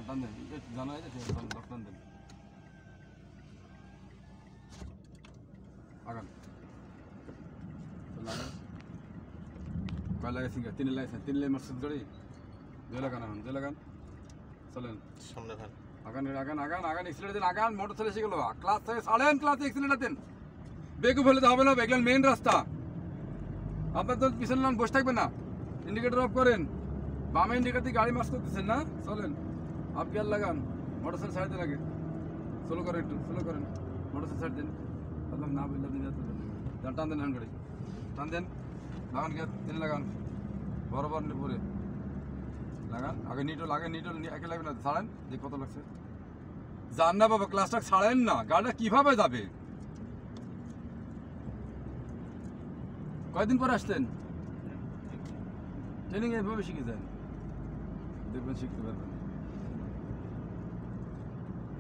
টান দেন জানা যাচ্ছে টান দেন আগান কয় লাগাইছি তিন লাগাইছেন তিন লাই মারছেন জড়ি দুই লাগান এখন দুই লাগান চলেন সামনে ভাই আগান আগান আগান আগান এক্সিলেটার দেন আগান মোটর চলে এসে গেল ক্লাস থেকে ছাড়েন ক্লাসে এক্সিলেটার দেন বেগু ফেলে তো হবে না এগুলো মেইন রাস্তা আপনার তো পিছনে লাইন বসে থাকবে না ইন্ডিকেটর অফ করেন বামে ইন্ডিকেটর দিয়ে গাড়ি মার্চ করতেছেন না চলেন আপ গিয়ার লাগান মোটর সাইকেল সাইড লাগে স্লো করেন একটু স্লো করেন মোটর সাইকেল সাইড দেন বললাম না বললাম দিন টান দেন হ্যান্ড গাড়ি টান দেন লাগান গিয়ার তেল লাগান বরাবর পরে লাগান আগে নিটল একে লাগবে না ছাড়েন যে কত লাগছে যান না বাবা ক্লাসটা ছাড়েন না গাড়িটা কিভাবে যাবে কয়দিন পরে আসতেন ট্রেনিং এভাবে শিখে যান দেখবেন শিখতে পারবেন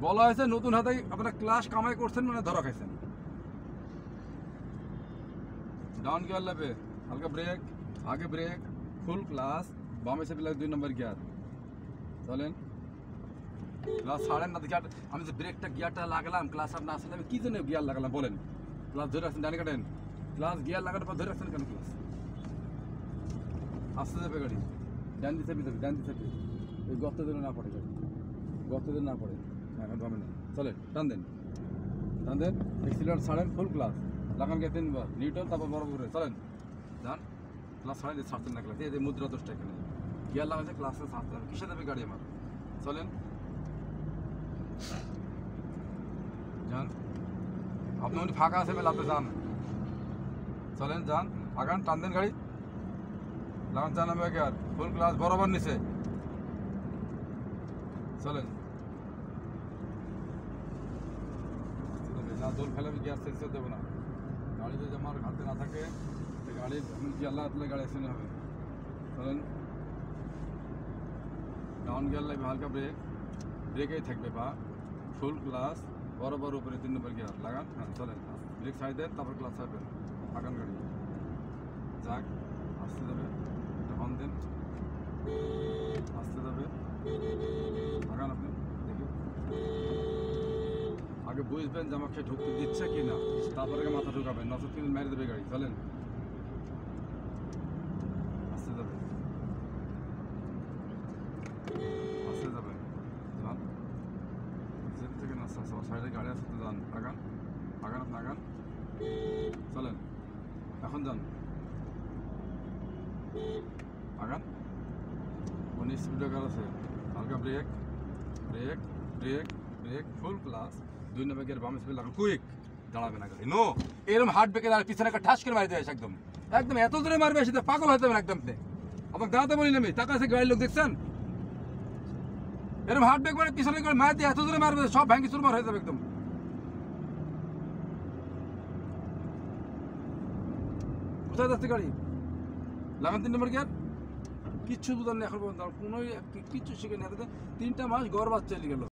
বলা হয়েছে নতুন হাতে আপনারা ক্লাস কামাই করছেন মানে ধরা খাইছেন ডাউন গিয়ার লাগবে হালকা ব্রেক আগে ব্রেক ফুল ক্লাস বামে সে লাগে 2 নম্বর গিয়ার চলেন ক্লাস ছাড়েন না দেখি আমি যে ব্রেকটা গিয়ারটা লাগালাম ক্লাস আর না আসলে আমি কি জন্য গিয়ার লাগালাম বলেন ক্লাস ধরে রাখছেন ডানে কাটেন ক্লাস গিয়ার লাগানোর পর ধরে রাখছেন কেন ক্লাস আসতে যাবে গাড়ি ডান দিতে ওই গর্ত দিলে না পড়ে গাড়ি গর্ত দিলে না পড়ে এখন বামে না চলেন টান দেন এক্সিলারেটর ছাড়েন ফুল ক্লাস লাগান গিয়ে 3 বার নিউট্রাল তারপর বড় করে চলেন যান ক্লাস ছাড়েন ছাড়তেন না ক্লাস এই মুদ্রা দোষটা এখানে গিয়ার লাগাচ্ছে ক্লাসে ছাড়তে হবে কিসে দেবে গাড়ি আমার চলেন যান আপনি উনি ফাঁকা আছে বেলা আপনি যান চলেন যান আগান টান দেন গাড়ি লাগান চান আমি গিয়ার ফুল ক্লাস বরাবর নিচে চলেন না দোল ফেলে আমি গিয়ার সেন্সর দেবো না গাড়ি যদি আমার হাতে না থাকে গাড়ির গিয়ার লাগাতে গাড়ি অ্যাক্সিডেন্ট হবে চলেন ডাউন গিয়ার লাগবে হালকা ব্রেকেই থাকবে বা ফুল ক্লাস বরাবর উপরে 3 নম্বর গিয়ার লাগান হ্যাঁ চলেন ব্রেক সাইড দেন তারপর ক্লাস ছাড়বেন আগান গাড়ি যাক আসতে যাবে একটা হর্ন দেন আসতে যাবে আগান আপনি দেখি আগে বুঝবেন যে আমাকে ঢুকতে দিচ্ছে কি না তারপরে মাথা ঢুকাবেন নজর কিন্তু মেরে দেবে গাড়ি চলেন আসতে যাবে যান যেতে থেকে না সাইডে গাড়ি আসতে যান আগান আপনি আগান চলেন এখন যান আগান উনি স্পিড ব্রেকার আছে হালকা ব্রেক ফুল ক্লাস 2 নম্বর গিয়ার বামে স্পিড লাগান কুইক দাঁড়াবে না গাড়ি নো এরকম হার্ট ব্রেকে আর পিছনে একটা ঠাস করে মারি দেয় একদম এত জোরে মারবে সেটা পাগল হতে হবে একদম আপনাকে দাঁড়াতে বলি না আমি টাকা আছে গাড়ির লোক দেখছেন এরকম হার্ট ব্রেক মানে পিছনে করে মার দিয়ে এত জোরে মারবে সব ভ্যাঙ্গি চুরমার হয়ে যাবে একদম কোথায় যাচ্ছে গাড়ি লাগান 3 নম্বর গিয়ার কিচ্ছু বুঝান এখন পর্যন্ত কোনো কিচ্ছু শিখে না 3টা মাস গড় বাচ্চা চলে গেল